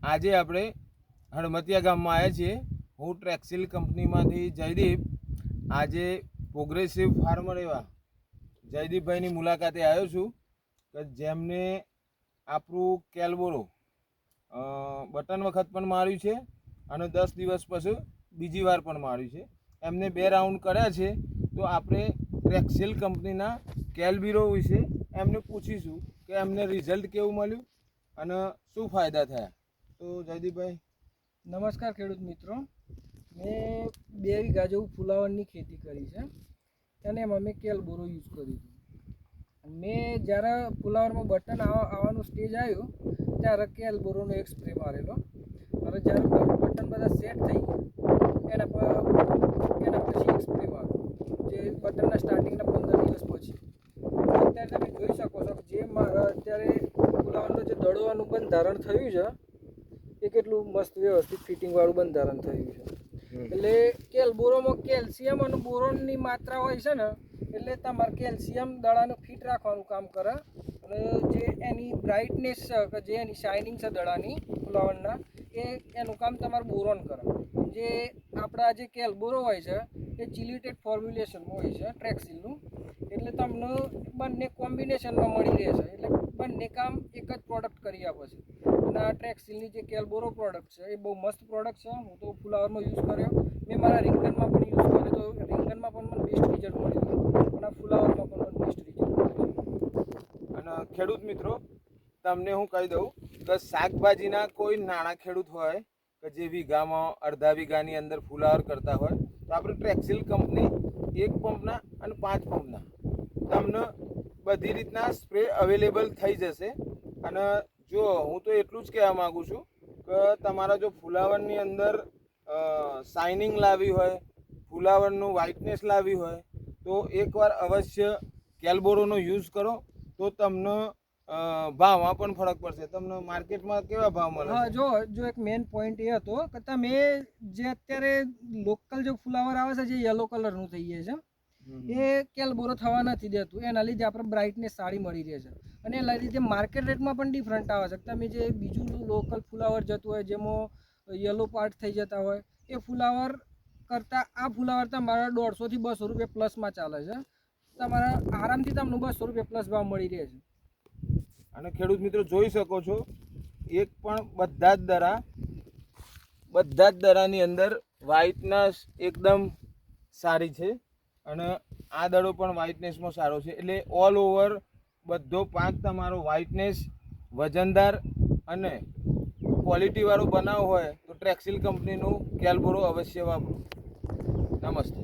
આજે આપણે હળમતિયા ગામમાં આવ્યા છીએ. હું ટ્રેક્સિલ કંપનીમાંથી જયદીપ આજે પ્રોગ્રેસિવ ફાર્મર એવા જયદીપભાઈની મુલાકાતે આવ્યો છું કે જેમને આપણું કેલબોરો બટન વખત પણ માર્યું છે અને 10 દિવસ પછી બીજી વાર પણ માર્યું છે. એમને 2 રાઉન્ડ કર્યા છે. તો આપણે ટ્રેક્સિલ કંપનીના કેલબીરો વિશે એમને પૂછીશું કે એમને રિઝલ્ટ કેવું મળ્યું અને શું ફાયદા થયા. તો જયદીપભાઈ નમસ્કાર ખેડૂત મિત્રો. મેં 2 વીઘા જેવું ફુલાવરની ખેતી કરી છે અને એમાં મેં કેલબોરો યુઝ કર્યું હતું. મેં જ્યારે ફુલાવરમાં બટન આવવાનું સ્ટેજ આવ્યું ત્યારે કેલબોરોનો એક સ્પ્રે મારેલો. અને જ્યારે બટન બધા સેટ થઈ ગયા એના પછી એક સ્પ્રે માર્યો, જે બટનના સ્ટાર્ટિંગના 15 દિવસ પછી. અત્યારે તમે જોઈ શકો છો કે જે મારા અત્યારે ફુલાવરનું જે દડોવાનું બંધારણ થયું છે એ કેટલું મસ્ત વ્યવસ્થિત ફિટિંગવાળું બંધારણ થયું છે. એટલે કેલબોરોમાં કેલ્શિયમ અને બોરોનની માત્રા હોય છે ને, એટલે તમારે કેલ્શિયમ દડાને ફિટ રાખવાનું કામ કરે અને જે એની બ્રાઇટનેસ છે કે જે એની શાઇનિંગ છે દડાની ફુલાવરના, એનું કામ તમારે બોરોન કરે. જે આપણા જે કેલબોરો હોય છે એ ચિલ્યુટેડ ફોર્મ્યુલેશનમાં હોય છે ટ્રેક્સિલનું, એટલે તમને બંને કોમ્બિનેશનમાં મળી રહે છે. એટલે બંને કામ એક જ પ્રોડક્ટ કરી આપે છે. અને આ ટ્રેક્સિલની જે કેલબોરો પ્રોડક્ટ છે એ બહુ મસ્ત પ્રોડક્ટ છે. હું તો ફુલાવરમાં યુઝ કર્યો, મેં મારા રીંગણમાં પણ યુઝ કર્યો તો રીંગણમાં પણ મને બેસ્ટ રિઝલ્ટ મળ્યું અને ફુલાવરમાં પણ મને બેસ્ટ રિઝલ્ટ મળ્યું. અને ખેડૂત મિત્રો તમને હું કહી દઉં કે શાકભાજીના કોઈ નાના ખેડૂત હોય કે જે વીઘામાં અડધા વીઘાની અંદર ફુલાવર કરતા હોય તો આપણે ટ્રેક્સિલ કંપની 1 પંપના અને 5 પંપના તમને બધી રીતના સ્પ્રે અવેલેબલ થઈ જશે. અને જો હું તો એટલું જ કહેવા માગું છું કે તમારા જો ફુલાવરની અંદર શાઇનિંગ લાવી હોય, ફુલાવરનું વ્હાઇટનેસ લાવી હોય તો એકવાર અવશ્ય કેલબોરોનો યુઝ કરો, તો તમને ભાવમાં પણ ફરક પડશે. તમને માર્કેટમાં કેવા ભાવ મળે? હા, જો એક મેઇન પોઈન્ટ એ હતો કે તમે જે અત્યારે લોકલ જે ફુલાવર આવે છે જે યલો કલરનું થઈ જાય છે એ કેલબોરો થવા નથી દેતું. એના લીધે આપણે બ્રાઇટનેસ સારી મળી રહે છે અને એના લીધે માર્કેટ રેટમાં પણ ડિફરન્ટ આવે છે. તમે જે બીજું લોકલ ફુલાવર જતું હોય જેમાં યલો પાર્ટ થઈ જતા હોય એ ફુલાવર કરતાં આ ફુલાવર તમારા 150 થી 200 રૂપિયા પ્લસમાં ચાલે છે. તમારા આરામથી તમને 200 રૂપિયા પ્લસ ભાવ મળી રહે છે. અને ખેડૂત મિત્રો જોઈ શકો છો, એક પણ બધા જ દરાની અંદર વ્હાઇટનેસ એકદમ સારી છે અને આ દડો પણ વ્હાઇટનેસમાં સારો છે. એટલે ઓલ ઓવર બધો પાક તમારો વ્હાઇટનેસ, વજનદાર અને ક્વોલિટીવાળો બનાવવો હોય તો ટ્રેક્સિલ કંપનીનું કેલબોરો અવશ્ય વાપરો. નમસ્તે.